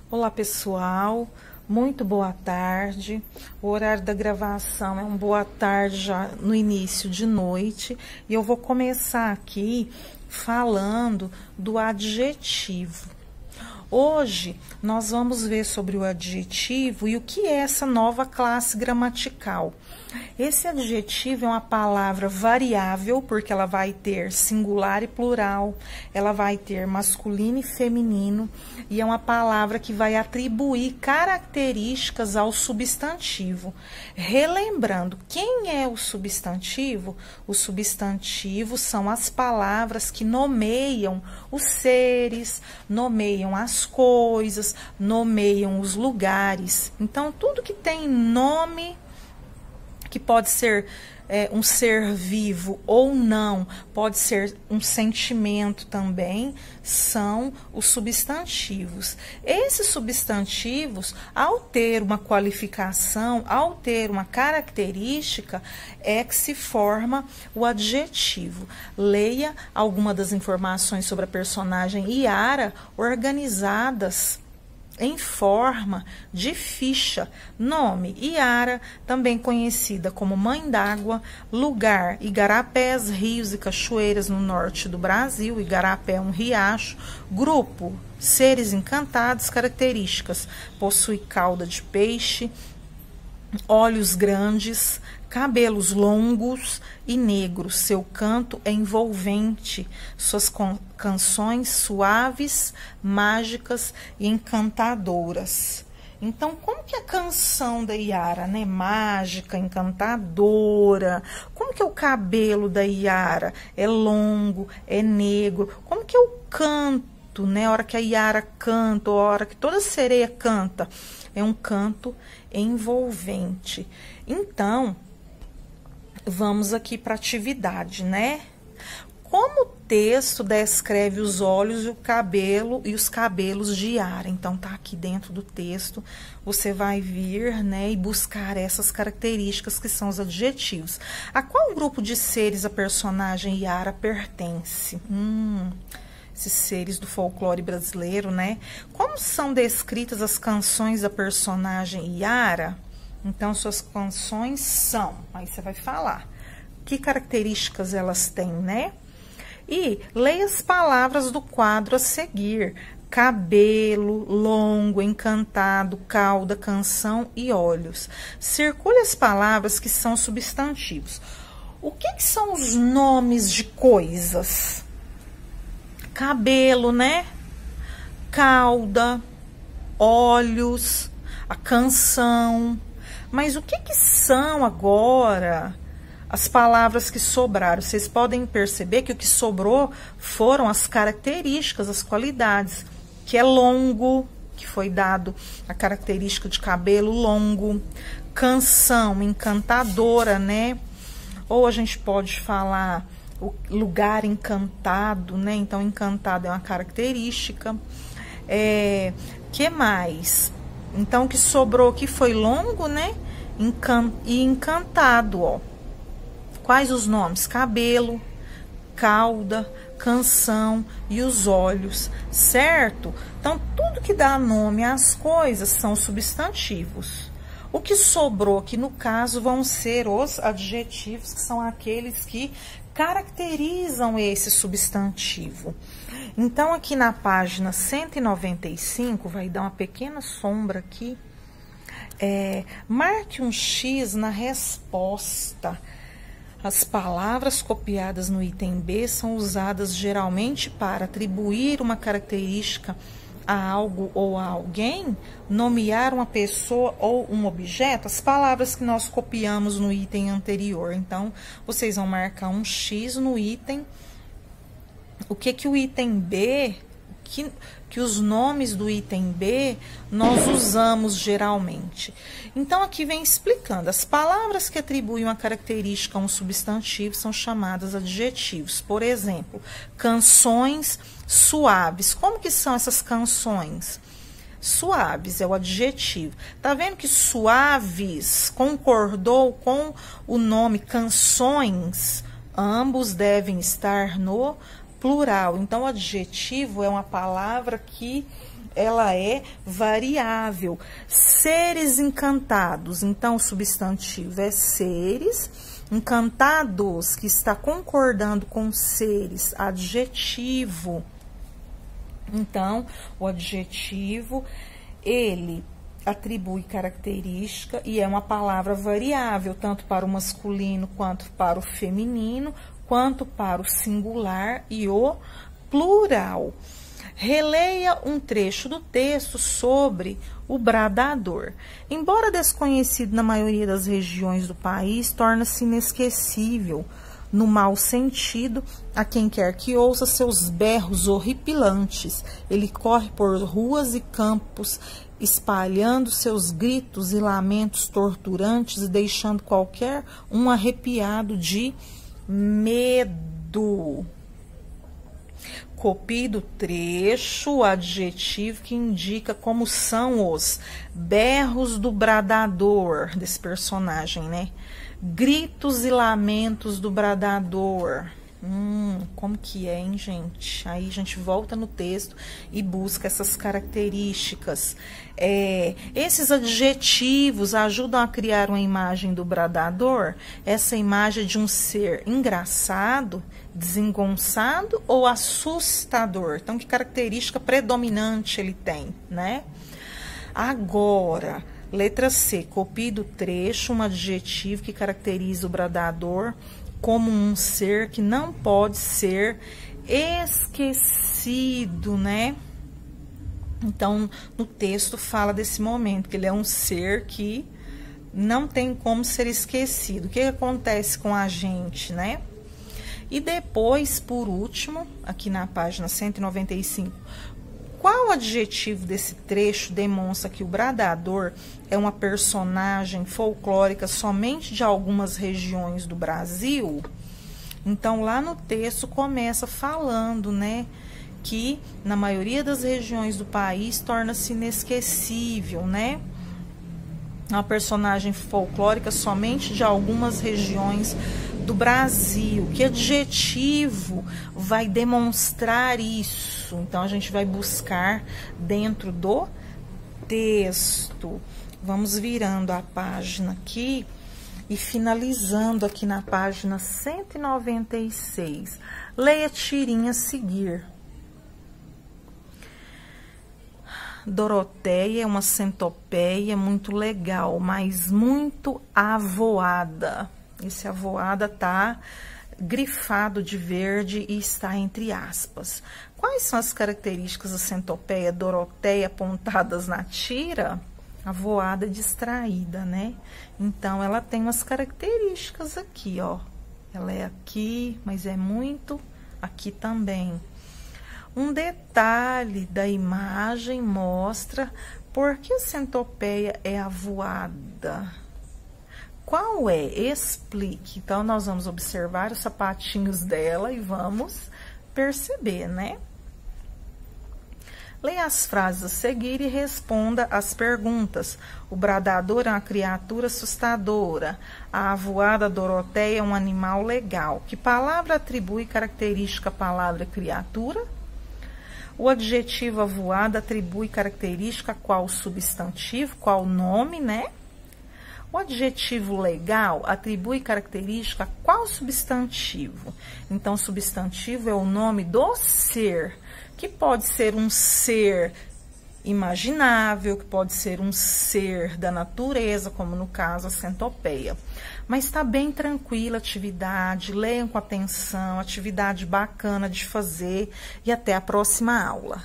Olá pessoal, muito boa tarde. O horário da gravação é um boa tarde já no início de noite e eu vou começar aqui falando do adjetivo. Hoje nós vamos ver sobre o adjetivo e o que é essa nova classe gramatical. Esse adjetivo é uma palavra variável, porque ela vai ter singular e plural, ela vai ter masculino e feminino, e é uma palavra que vai atribuir características ao substantivo. Relembrando, quem é o substantivo? Os substantivos são as palavras que nomeiam os seres, nomeiam as coisas, nomeiam os lugares. Então, tudo que tem nome, que pode ser um ser vivo ou não, pode ser um sentimento também, são os substantivos. Esses substantivos, ao ter uma qualificação, ao ter uma característica, é que se forma o adjetivo. Leia alguma das informações sobre a personagem Yara organizadas em forma de ficha. Nome: Yara, também conhecida como Mãe d'Água. Lugar: Igarapés, rios e cachoeiras no norte do Brasil. Igarapé é um riacho. Grupo: Seres encantados. Características: possui cauda de peixe, olhos grandes, cabelos longos e negros. Seu canto é envolvente, suas canções suaves, mágicas e encantadoras. Então, como que é a canção da Yara, né? Mágica, encantadora. Como que é o cabelo da Yara? É longo, é negro. Como que é o canto, né? A hora que a Yara canta, ou a hora que toda sereia canta, é um canto envolvente. Então, vamos aqui para a atividade, né? Como o texto descreve os olhos e o cabelo e os cabelos de Yara. Então, tá aqui dentro do texto. Você vai vir, né, e buscar essas características que são os adjetivos. A qual grupo de seres a personagem Yara pertence? Esses seres do folclore brasileiro, né? Como são descritas as canções da personagem Yara? Então, suas canções são... Aí você vai falar. Que características elas têm, né? E leia as palavras do quadro a seguir. Cabelo, longo, encantado, cauda, canção e olhos. Circule as palavras que são substantivos. O que são os nomes de coisas? Cabelo, né? Cauda, olhos, a canção. Mas o que são agora as palavras que sobraram? Vocês podem perceber que o que sobrou foram as características, as qualidades, que é longo, que foi dado a característica de cabelo longo, canção, encantadora, né? Ou a gente pode falar o lugar encantado, né? Então, encantado é uma característica. Que mais? Então, o que sobrou aqui foi longo, né? E encantado, ó. Quais os nomes? Cabelo, cauda, canção e os olhos, certo? Então, tudo que dá nome às coisas são substantivos. O que sobrou aqui, no caso, vão ser os adjetivos, que são aqueles que caracterizam esse substantivo. Então, aqui na página 195, vai dar uma pequena sombra aqui. Marque um X na resposta. As palavras copiadas no item B são usadas geralmente para atribuir uma característica a algo ou a alguém, nomear uma pessoa ou um objeto. As palavras que nós copiamos no item anterior. Então, vocês vão marcar um X no item. O que o item B, que os nomes do item B nós usamos geralmente. Então, aqui vem explicando. As palavras que atribuem uma característica a um substantivo são chamadas adjetivos. Por exemplo, canções suaves. Como que são essas canções? Suaves é o adjetivo. Tá vendo que suaves concordou com o nome canções? Ambos devem estar no plural. Então, o adjetivo é uma palavra que ela é variável. Seres encantados. Então, o substantivo é seres. Encantados, que está concordando com seres, adjetivo. Então, o adjetivo, ele atribui característica e é uma palavra variável, tanto para o masculino quanto para o feminino, quanto para o singular e o plural. Releia um trecho do texto sobre o bradador. Embora desconhecido na maioria das regiões do país, torna-se inesquecível, no mau sentido, a quem quer que ouça seus berros horripilantes. Ele corre por ruas e campos, espalhando seus gritos e lamentos torturantes e deixando qualquer um arrepiado de medo. Copie do trecho o adjetivo que indica como são os berros do bradador, desse personagem, né? Gritos e lamentos do bradador. Como que é, hein, gente? Aí a gente volta no texto e busca essas características. Esses adjetivos ajudam a criar uma imagem do bradador. Essa imagem é de um ser engraçado, desengonçado ou assustador. Então, que característica predominante ele tem, né? Agora, letra C, copie do trecho um adjetivo que caracteriza o bradador como um ser que não pode ser esquecido, né? Então, no texto fala desse momento, que ele é um ser que não tem como ser esquecido. O que acontece com a gente, né? E depois, por último, aqui na página 195, qual adjetivo desse trecho demonstra que o bradador é uma personagem folclórica somente de algumas regiões do Brasil? Então, lá no texto começa falando, né, que na maioria das regiões do país torna-se inesquecível, né? Uma personagem folclórica somente de algumas regiões do Brasil. Que adjetivo vai demonstrar isso? Então, a gente vai buscar dentro do texto. Vamos virando a página aqui e finalizando aqui na página 196. Leia a tirinha a seguir. Doroteia é uma centopeia muito legal, mas muito avoada. Esse avoada tá grifado de verde e está entre aspas. Quais são as características da centopeia Doroteia apontadas na tira? Avoada distraída, né? Então, ela tem umas características aqui, ó. Ela é aqui, mas é muito aqui também. Um detalhe da imagem mostra por que a centopeia é avoada. Qual é? Explique. Então, nós vamos observar os sapatinhos dela e vamos perceber, né? Leia as frases a seguir e responda as perguntas. O bradador é uma criatura assustadora. A avoada Doroteia é um animal legal. Que palavra atribui característica à palavra criatura? O adjetivo avoada atribui característica a qual substantivo, qual nome, né? O adjetivo legal atribui característica a qual substantivo? Então, substantivo é o nome do ser, que pode ser um ser imaginável, que pode ser um ser da natureza, como no caso a centopeia. Mas está bem tranquila a atividade, leiam com atenção, atividade bacana de fazer e até a próxima aula.